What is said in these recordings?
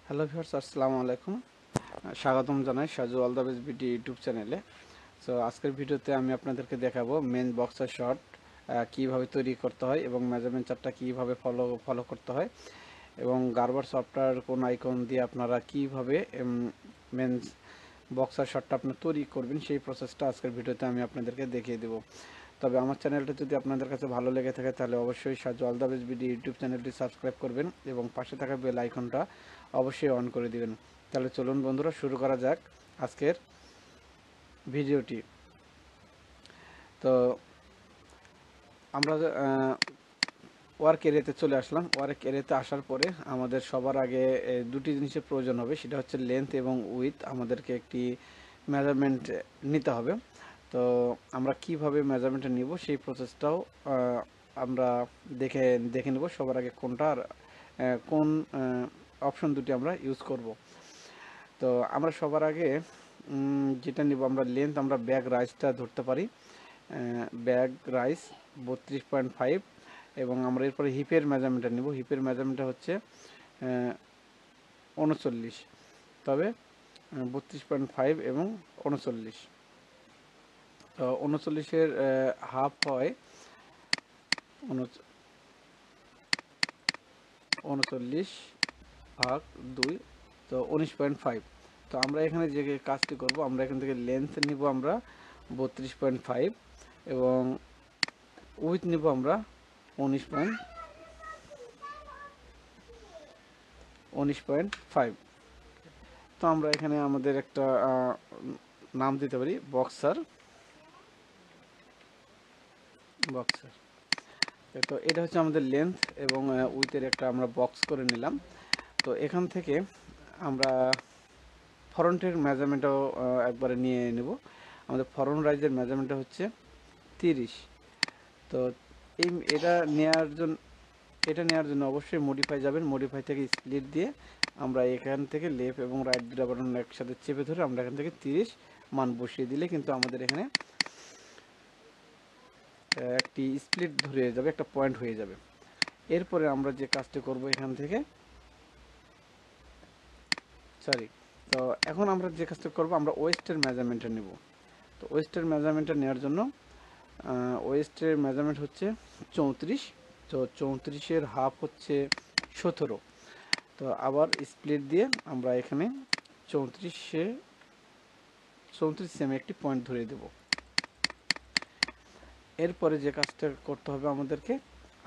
Hello viewers, আসসালামু আলাইকুম। স্বাগতম জানাই Saju all the best video YouTube চ্যানেলে। সো আজকের ভিডিওতে আমি আপনাদেরকে দেখাবো মেন বক্সার শর্ট কীভাবে তৈরি করতে হয় এবং মেজারমেন্ট চার্টটা কীভাবে ফলো করতে হয় এবং গার্বার সফটওয়্যার কোন আইকন দিয়ে আপনারা কীভাবে মেন বক্সার শর্টটা আপনার তৈরি করবেন সেই প্রসেসটা আজকের ভিডিওতে আমি আপনাদেরকে দেখিয়ে দেবো। তবে আমার চ্যানেলটা যদি আপনাদের কাছে ভালো লেগে থাকে তাহলে অবশ্যই Saju all the best video YouTube চ্যানেলটি সাবস্ক্রাইব করবেন এবং পাশে থাকা বেল আইকনটা অবশ্যই অন করে দিবেন। তাহলে চলুন বন্ধুরা, শুরু করা যাক আজকের ভিডিওটি। তো আমরা ওয়ার্ক এরিয়াতে চলে আসলাম। ওয়ার্ক এরিয়াতে আসার পরে আমাদের সবার আগে দুটি জিনিসের প্রয়োজন হবে, সেটা হচ্ছে লেন্থ এবং উইথ। আমাদেরকে একটি মেজারমেন্ট নিতে হবে। তো আমরা কিভাবে মেজারমেন্টটা নিব সেই প্রসেসটাও আমরা দেখে নেব। সবার আগে কোনটার কোন অপশন দুটি আমরা ইউজ করব। তো আমরা সবার আগে যেটা নিব, আমরা লেন্থ আমরা ব্যাগ রাইসটা ধরতে পারি। ব্যাগ রাইস 32.5 এবং আমরা এরপরে হিপের মেজারমেন্টটা নিব। হিপের মেজারমেন্টটা হচ্ছে 39, তবে 32.5 এবং 39। তো 39-এর হাফ হয় 39 ভাগ 2, তো 19.5। তো আমরা এখানে যে কাজটি করব, আমরা এখান থেকে লেন্থ নিব আমরা 32.5 এবং উইথ নিব আমরা 19.5। তো আমরা এখানে আমাদের একটা নাম দিতে পারি বক্সার। তো এটা হচ্ছে আমাদের লেন্থ এবং উইথের একটা আমরা বক্স করে নিলাম। তো এখান থেকে আমরা ফ্রন্টের মেজারমেন্টটাও একবারে নিয়ে নেব। আমাদের ফ্রন্ট রাইজের মেজারমেন্টটা হচ্ছে 30। তো এটা নেওয়ার জন্য অবশ্যই মডিফাই যাবেন। মডিফাই থেকে স্প্লিট দিয়ে আমরা এখান থেকে লেফট এবং রাইট দুটো বাটন একসাথে চেপে ধরে আমরা এখান থেকে 30 মান বসিয়ে দিলে কিন্তু আমাদের এখানে একটি স্প্লিট ধরে যাবে, একটা পয়েন্ট হয়ে যাবে। এরপরে আমরা যে কাজটি করব এখান থেকে তো এখন আমরা যে কাজটা করব, আমরা ওয়েস্টের মেজারমেন্টটা নেব। তো ওয়েস্টের মেজারমেন্টটা নেওয়ার জন্য ওয়েস্টের মেজারমেন্ট হচ্ছে 34। তো 34-এর হাফ হচ্ছে 17। তো আবার স্প্লিট দিয়ে আমরা এখানে 34 সেমে একটি পয়েন্ট ধরিয়ে দেব। এরপরে যে কাজটা করতে হবে আমাদেরকে,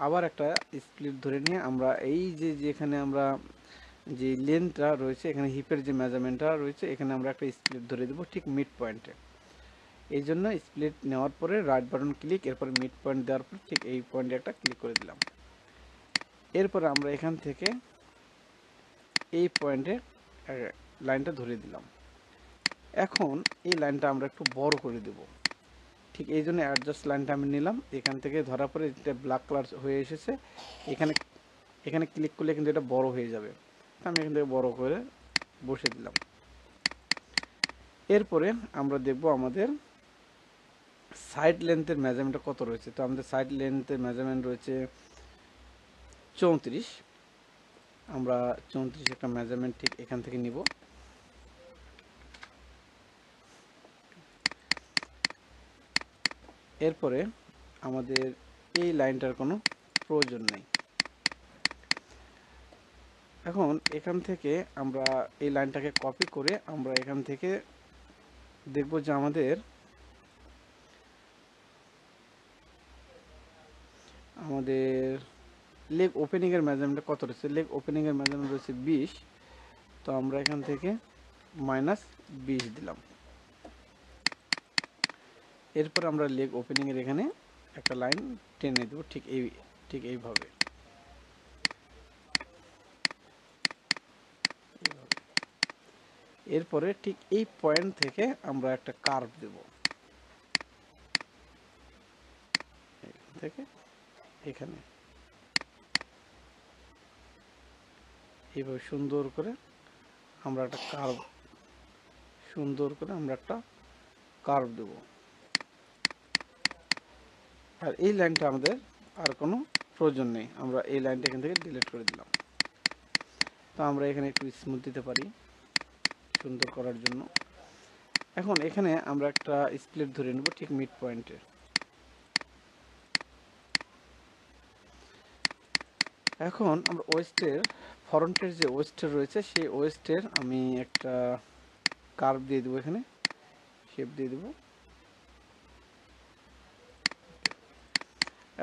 আবার একটা স্প্লিট ধরে নিয়ে আমরা এই যেখানে আমরা যে লেন্থটা রয়েছে, এখানে হিপের যে মেজারমেন্টটা রয়েছে এখানে আমরা একটা স্প্লিট ধরে দেবো ঠিক মিড পয়েন্টে। এই জন্য স্প্লিট নেওয়ার পরে রাইট বাটন ক্লিক, এরপরে মিড পয়েন্ট দেওয়ার পর ঠিক এই পয়েন্টে একটা ক্লিক করে দিলাম। এরপরে আমরা এখান থেকে এই পয়েন্টে লাইনটা ধরিয়ে দিলাম। এখন এই লাইনটা আমরা একটু বড় করে দেব। ঠিক এই জন্য অ্যাডজাস্ট লাইনটা আমি নিলাম। এখান থেকে ধরার পরে এটা ব্ল্যাক কালার হয়ে এসেছে। এখানে ক্লিক করলে কিন্তু এটা বড় হয়ে যাবে। আমি এখান থেকে বড় করে বসে দিলাম। এরপরে আমরা দেখব আমাদের সাইড লেন্থের মেজারমেন্টটা কত রয়েছে। তো আমাদের সাইড লেন্থের মেজারমেন্ট রয়েছে 34। আমরা 34 একটা মেজারমেন্ট ঠিক এখান থেকে নিব। এরপরে আমাদের এই লাইনটার কোনো প্রয়োজন নেই। এখন এখান থেকে আমরা এই লাইনটাকে কপি করে আমরা এখান থেকে দেখব যে আমাদের লেগ ওপেনিংয়ের মেজারমেন্ট কত রয়েছে। লেগ ওপেনিংয়ের মেজারমেন্ট রয়েছে 20। তো আমরা এখান থেকে -20 দিলাম। এরপর আমরা লেগ ওপেনিংয়ের এখানে একটা লাইন টেনে দেব ঠিক এইভাবে। এরপরে ঠিক এই পয়েন্ট থেকে আমরা একটা কার্ভ দেব, এখান থেকে এখানে এইভাবে সুন্দর করে আমরা একটা কার্ভ দেব। আর এই লাইনটা আমাদের আর কোনো প্রয়োজন নেই, আমরা এই লাইনটা এখান থেকে ডিলিট করে দিলাম। তো আমরা এখানে একটু স্মুথ দিতে পারি সুন্দর করার জন্য। এখন এখানে আমরা একটা স্প্লিট ধরে নেব ঠিক মিড পয়েন্টে। এখন আমরা ওয়েস্টের ফ্রন্টের যে ওয়েস্টের রয়েছে সেই ওয়েস্টের আমি একটা কার্ভ দিয়ে দেবো, এখানে শেপ দিয়ে দেবো।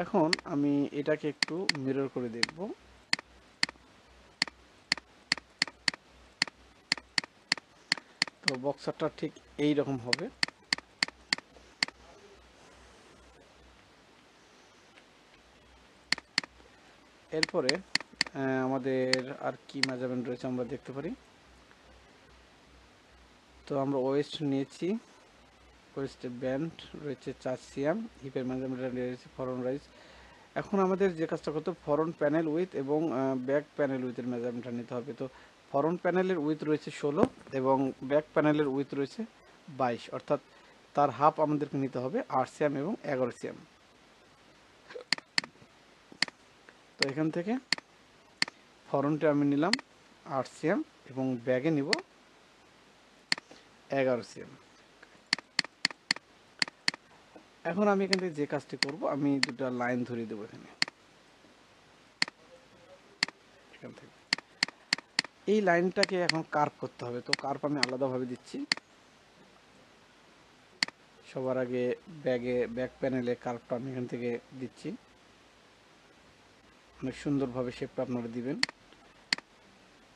এখন আমি এটাকে একটু মিরর করে দেখব। তো বক্সারটা ঠিক এই রকম হবে। এরপরে আমাদের আর কি মেজারমেন্ট রয়েছে আমরা দেখতে পারি। তো আমরা ওয়েস্ট নিয়েছি, ওয়েস্টের ব্যান্ড রয়েছে 4 সিএম, হিপের মেজারমেন্ট রয়েছে ফরন রাইজ। এখন আমাদের যে কাজটা করতে হবে, ফরন্ট প্যানেল উইথ এবং ব্যাক প্যানেল উইথের মেজারমেন্টটা নিতে হবে। তো ফরন্ট প্যানেলের উইথ রয়েছে 16 এবং ব্যাক প্যানেলের উইথ রয়েছে 22, অর্থাৎ তার হাফ আমাদেরকে নিতে হবে 8 সিএম এবং 11 সিএম। তো এখান থেকে ফরন্টে আমি নিলাম 8 সিএম এবং ব্যাগে নিব 11 সিএম। এখন আমি এখান থেকে যে কাজটি করব, আমি দুটা লাইন ধরিয়ে দেবো এখানে। এখান থেকে এই লাইনটাকে এখন কার্ভ করতে হবে। তো কার্ভ আমি আলাদাভাবে দিচ্ছি। সবার আগে ব্যাক প্যানেলে কার্ভটা আমি এখান থেকে দিচ্ছি। অনেক সুন্দরভাবে শেপটা আপনারা দিবেন।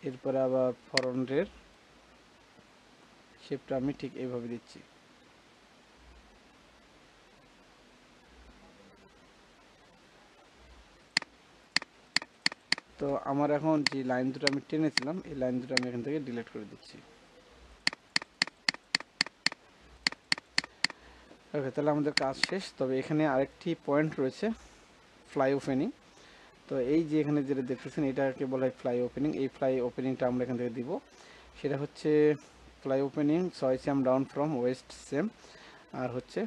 এরপরে আবার ফরন্টের শেপটা আমি ঠিক এইভাবে দিচ্ছি। তো আমার এখন যে লাইন দুটো আমি টেনেছিলাম, এই লাইন দুটো আমি এখান থেকে ডিলিট করে দিচ্ছি। ওকে, তাহলে আমাদের কাজ শেষ। তবে এখানে আরেকটি পয়েন্ট রয়েছে, ফ্লাই ওপেনিং। তো এই যে এখানে যেটা দেখতেছেন, এটাকে বলা হয় ফ্লাই ওপেনিং। এই ফ্লাই ওপেনিংটা আমরা এখান থেকে দিব। সেটা হচ্ছে fly opening 6 CM down from waist same, আর হচ্ছে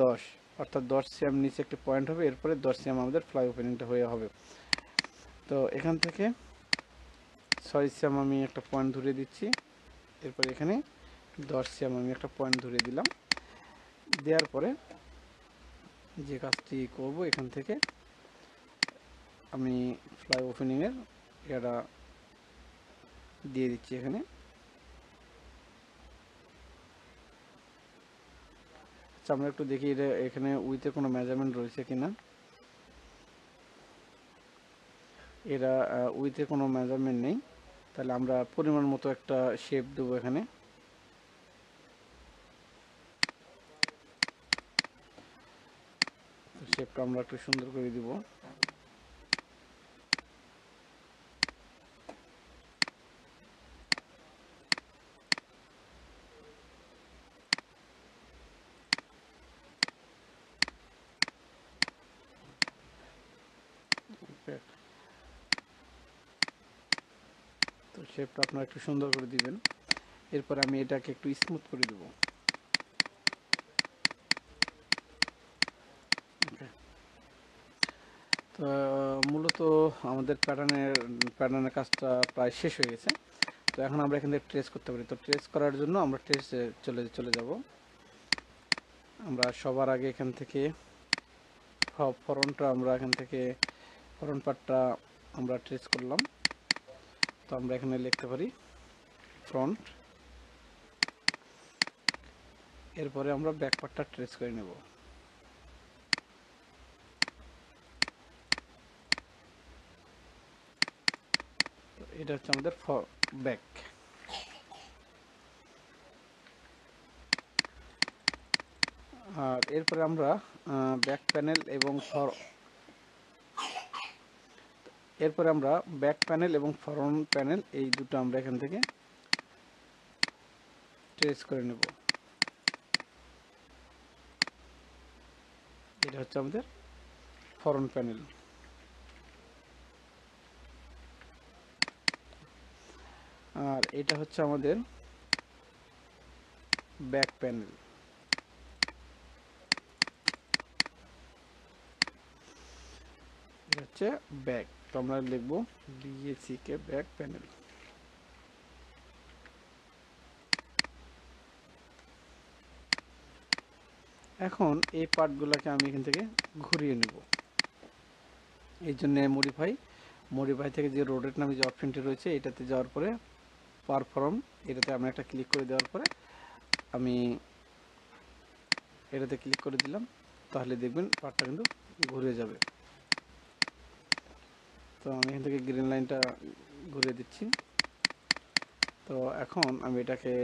10, অর্থাৎ 10 সিএম নিচে একটা পয়েন্ট হবে, এরপরে 10 সিএম আমাদের ফ্লাই ওপেনিংটা হয়ে হবে। তো এখান থেকে 6 সিএম আমি একটা পয়েন্ট ধরিয়ে দিচ্ছি, এরপর এখানে 10 সিএম আমি একটা পয়েন্ট ধরিয়ে দিলাম। দেওয়ার পরে যে কাজটি করব, এখান থেকে আমি ফ্লাই ওপেনিংয়ের এটা দিয়ে দিচ্ছি এখানে। আচ্ছা, আমরা একটু দেখি এটা এখানে উইথে কোনো মেজারমেন্ট রয়েছে কিনা। এরা উইথে কোনো মেজারমেন্ট নেই, তাহলে আমরা পরিমাণ মতো একটা শেপ দেবো এখানে। শেপটা আমরা একটু সুন্দর করে দিব। তো শেপটা আপনারা একটু সুন্দর করে দিবেন। এরপর আমি এটাকে একটু স্মুথ করে দেব। তো মূলত আমাদের প্যাটার্নের কাজটা প্রায় শেষ হয়ে গেছে। তো এখন আমরা এখান থেকে ট্রেস করতে পারি। তো ট্রেস করার জন্য আমরা ট্রেসে চলে যাব। আমরা সবার আগে এখান থেকে ফরন্টটা আমরা এখান থেকে ফরন্ট পার্টটা আমরা ট্রেস করলাম। তো আমরা এখানে লিখতে পারি ফ্রন্ট, এরপরে আমরা ব্যাক পার্টটা ট্রেস করে নেব। তো এটা হচ্ছে আমাদের ব্যাক। আর এরপরে আমরা ব্যাক প্যানেল এবং এরপরে আমরা ব্যাক প্যানেল এবং ফরন্ট প্যানেল এই দুটো আমরা এখান থেকে ট্রেস করে নেব। এটা হচ্ছে আমাদের ফরন্ট প্যানেল। আর এটা হচ্ছে আমাদের ব্যাক প্যানেল। এটা হচ্ছে ব্যাক আমরা লিখব BACK ব্যাক প্যানেল। এখন এই পার্টগুলোকে আমি এখান থেকে ঘুরিয়ে নেব। এই জন্য মডিফাই থেকে যে রোটেট নামে যে অপশনটি রয়েছে এটাতে যাওয়ার পরে পারফর্ম, এটাতে আমরা একটা ক্লিক করে দেওয়ার পরে আমি এটাতে ক্লিক করে দিলাম, তাহলে দেখবেন পার্টটা কিন্তু ঘুরে যাবে। তো আমি এখান থেকে গ্রিন লাইনটা ঘুরিয়ে দিচ্ছি। তো এখন আমি এটাকে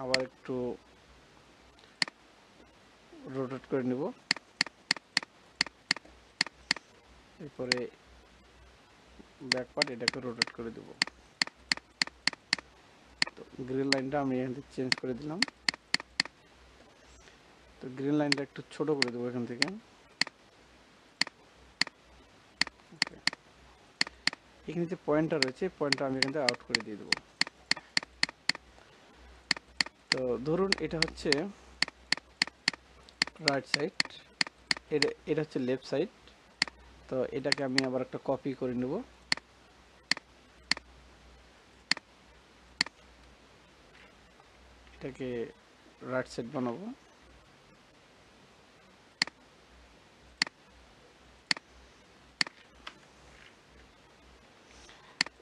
আবার একটু রোটেট করে নেব। এরপরে ব্যাক পার্ট এটাকে রোটেট করে দেব। তো গ্রিন লাইনটা আমি এখান থেকে চেঞ্জ করে দিলাম। তো গ্রিন লাইনটা একটু ছোট করে দেবো এখান থেকে। এখানে যে পয়েন্টটা রয়েছে পয়েন্টটা আমি এখান থেকে আউট করে দিয়ে দেবো। তো ধরুন এটা হচ্ছে রাইট সাইড, এটা হচ্ছে লেফট সাইড। তো এটাকে আমি আবার একটা কপি করে নেব। এটাকে রাইট সাইড বানাবো।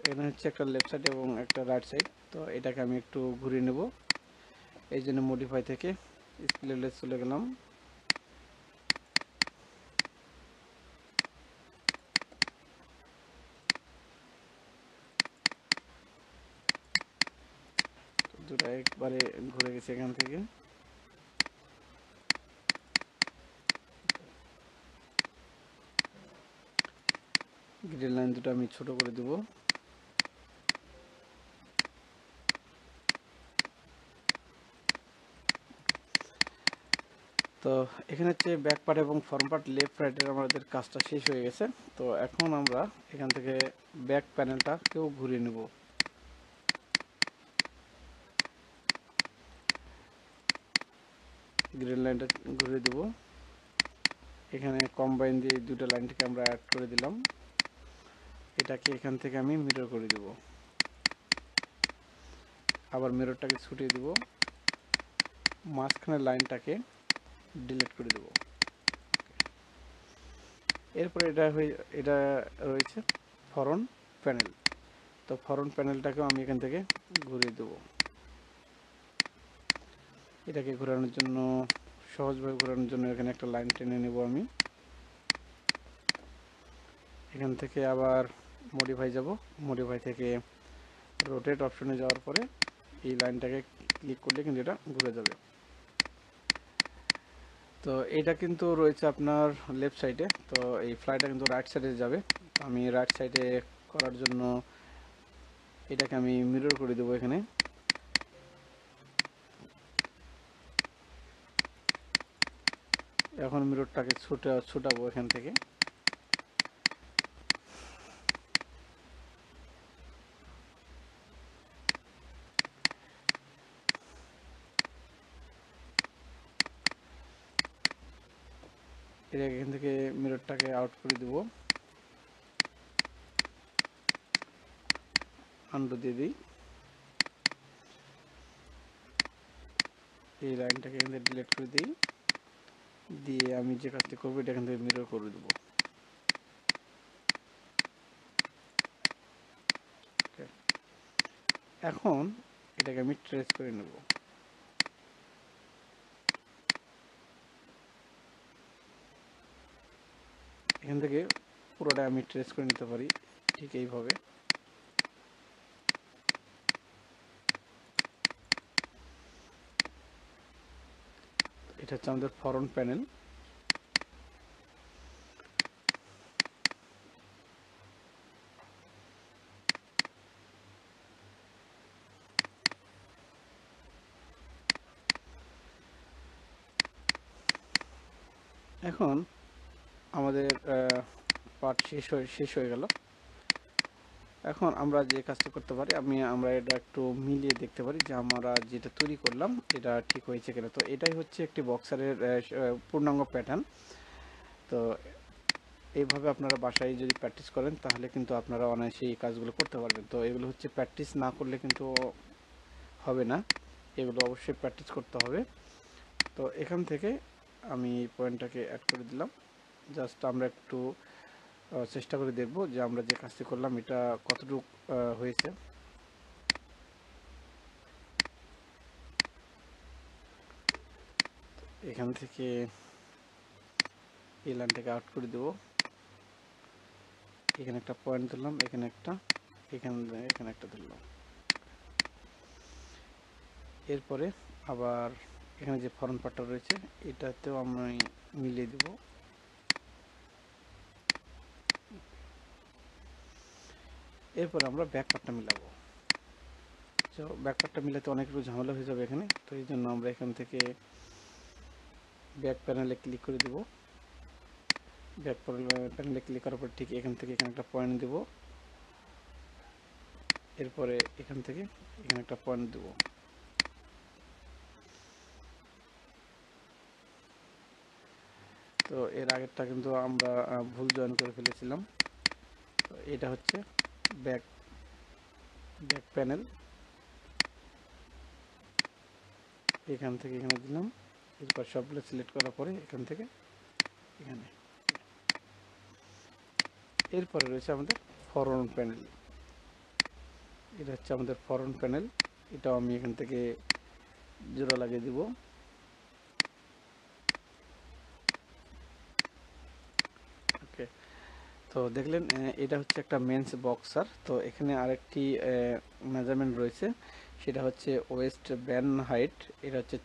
এখানে হচ্ছে একটা লেফট সাইড এবং একটা রাইট সাইড। তো এটাকে আমি একটু ঘুরিয়ে নেব। এই জন্য মডিফাই থেকে স্প্লিটলেস চলে গেলাম। দুটো একবারে ঘুরে গেছে এখান থেকে। গ্রিন লাইন দুটো আমি ছোট করে দেব। তো এখানে হচ্ছে ব্যাক পার্ট এবং ফ্রন্ট পার্ট লেফট রাইটের আমাদের কাজটা শেষ হয়ে গেছে। তো এখন আমরা এখান থেকে ব্যাক প্যানেলটাকেও ঘুরিয়ে নেব। গ্রিন লাইনটা ঘুরিয়ে দেব। এখানে কম্বাইন দিয়ে দুটো লাইনটাকে আমরা অ্যাড করে দিলাম। এটাকে এখান থেকে আমি মিরর করে দেব। আবার মিররটাকে ছুটিয়ে দেব, মাঝখানের লাইনটাকে ডিলিট করে দেব। এরপরে এটা রয়েছে ফ্রন্ট প্যানেল। তো ফ্রন্ট প্যানেলটাকেও আমি এখান থেকে ঘুরিয়ে দেব। এটাকে ঘোরানোর জন্য, সহজভাবে ঘোরানোর জন্য এখানে একটা লাইন টেনে নেব আমি। এখান থেকে আবার মডিফাই যাব। মডিফাই থেকে রোটেট অপশনে যাওয়ার পরে এই লাইনটাকে ক্লিক করলে কিন্তু এটা ঘুরে যাবে। তো এটা কিন্তু রয়েছে আপনার লেফট সাইডে। তো এই ফ্লাইটা কিন্তু রাইট সাইডে যাবে। আমি রাইট সাইডে করার জন্য এটাকে আমি মিরর করে দেবো এখানে। এখন মিররটাকে ছুটাবো এখান থেকে। এখান থেকে মিররটাকে আউট করে দেব, আন্ডু দিয়ে দিই। এই লাইনটাকে এখান থেকে ডিলিট করে দিই, দিয়ে আমি যে কাজটি করবো এটা এখান থেকে মিরর করে দেবো। এখন এটাকে আমি ট্রেস করে নেব। এখান থেকে পুরোটা আমি ট্রেস করে নিতে পারি ঠিক এইভাবে। এটা হচ্ছে আমাদের ফ্রন্ট প্যানেল। এখন আমাদের পার্ট শেষ হয়ে গেল। এখন আমরা যে কাজটা করতে পারি, আমরা এটা একটু মিলিয়ে দেখতে পারি যে আমরা যেটা তৈরি করলাম এটা ঠিক হয়েছে কিনা। তো এটাই হচ্ছে একটি বক্সারের পূর্ণাঙ্গ প্যাটার্ন। তো এইভাবে আপনারা বাসায় যদি প্র্যাকটিস করেন তাহলে কিন্তু আপনারা অনায়াসে এই কাজগুলো করতে পারবেন। তো এগুলো হচ্ছে প্র্যাকটিস না করলে কিন্তু হবে না, এগুলো অবশ্যই প্র্যাকটিস করতে হবে। তো এখান থেকে আমি পয়েন্টটাকে অ্যাড করে দিলাম। জাস্ট আমরা একটু চেষ্টা করে দেখব যে আমরা যে কাজটি করলাম এটা কতটুকু হয়েছে। এখান থেকে এই লাইনটাকে আউট করে দেব। এখানে একটা পয়েন্ট দিলাম, এখানে একটা, এখানে একটা দিলাম। এরপরে আবার এখানে যে ফরন পার্টটা রয়েছে এটাতেও আমি মিলিয়ে দেব। এরপরে আমরা ব্যাক পার্টটা মিলাবো। তো ব্যাক পার্টটা মিলাতে অনেক একটু ঝামেলা হয়ে যাবে এখানে, তো এই জন্য আমরা এখান থেকে ব্যাক প্যানেলে ক্লিক করে দেব। ব্যাক প্যানেলে ক্লিক করার পর ঠিক এখান থেকে এখানে একটা পয়েন্ট দেব। এরপরে এখান থেকে এখানে একটা পয়েন্ট দেব। তো এর আগেরটা কিন্তু আমরা ভুল জয়েন করে ফেলেছিলাম। তো এটা হচ্ছে ব্যাক প্যানেল। এখান থেকে এখানে দিলাম। এরপর সবগুলো সিলেক্ট করার পরে এখান থেকে এখানে। এরপরে রয়েছে আমাদের ফরওয়ার্ড প্যানেল। এটা হচ্ছে আমাদের ফরওয়ার্ড প্যানেল। এটাও আমি এখান থেকে জোড়া লাগিয়ে দিব। ওকে, তো দেখলেন এটা হচ্ছে একটা মেন্স বক্সার। তো এখানে আরেকটি মেজারমেন্ট রয়েছে, সেটা হচ্ছে ওয়েস্ট ব্যান্ড হাইট। এটা হচ্ছে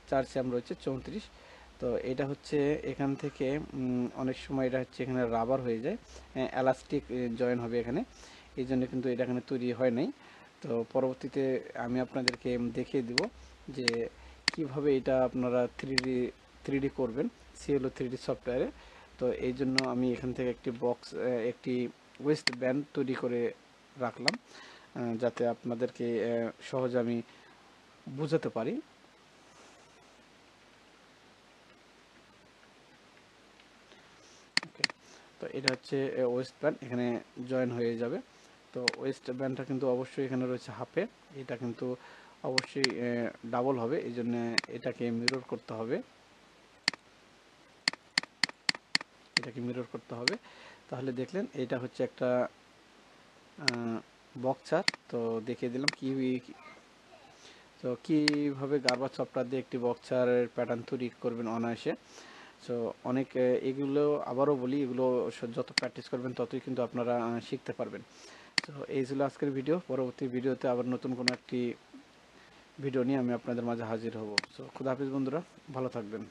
4 সিএম রয়েছে 34। তো এটা হচ্ছে এখান থেকে অনেক সময় এটা হচ্ছে এখানে রাবার হয়ে যায়, এলাস্টিক জয়েন হবে এখানে, এই জন্য কিন্তু এটা এখানে তৈরি হয় নাই। তো পরবর্তীতে আমি আপনাদেরকে দেখিয়ে দিব যে কিভাবে এটা আপনারা থ্রি ডি করবেন সিএলও 3D সফটওয়্যারে। তো এই জন্য আমি এখান থেকে একটি ওয়েস্ট ব্যান্ড তৈরি করে রাখলাম, যাতে আপনাদেরকে সহজে আমি বোঝাতে পারি। ওকে, তো এটা হচ্ছে ওয়েস্ট ব্যান্ড, এখানে জয়েন হয়ে যাবে। তো ওয়েস্ট ব্যান্ডটা কিন্তু অবশ্যই এখানে রয়েছে হাফে, এটা কিন্তু অবশ্যই ডাবল হবে, এই জন্য এটাকে মিরর করতে হবে। তাহলে দেখলেন এটা হচ্ছে একটা বক্সার। তো দেখিয়ে দিলাম তো কীভাবে গার্বাজ সফটওয়্যার দিয়ে একটি বক্সারের প্যাটার্ন তৈরি করবেন অনায়াসে। সো অনেক এগুলো আবারও বলি, এগুলো যত প্র্যাকটিস করবেন ততই কিন্তু আপনারা শিখতে পারবেন। তো এই ছিল আজকের ভিডিও। পরবর্তী ভিডিওতে আবার নতুন কোনো একটি ভিডিও নিয়ে আমি আপনাদের মাঝে হাজির হব। সো খুদা হাফিজ বন্ধুরা, ভালো থাকবেন।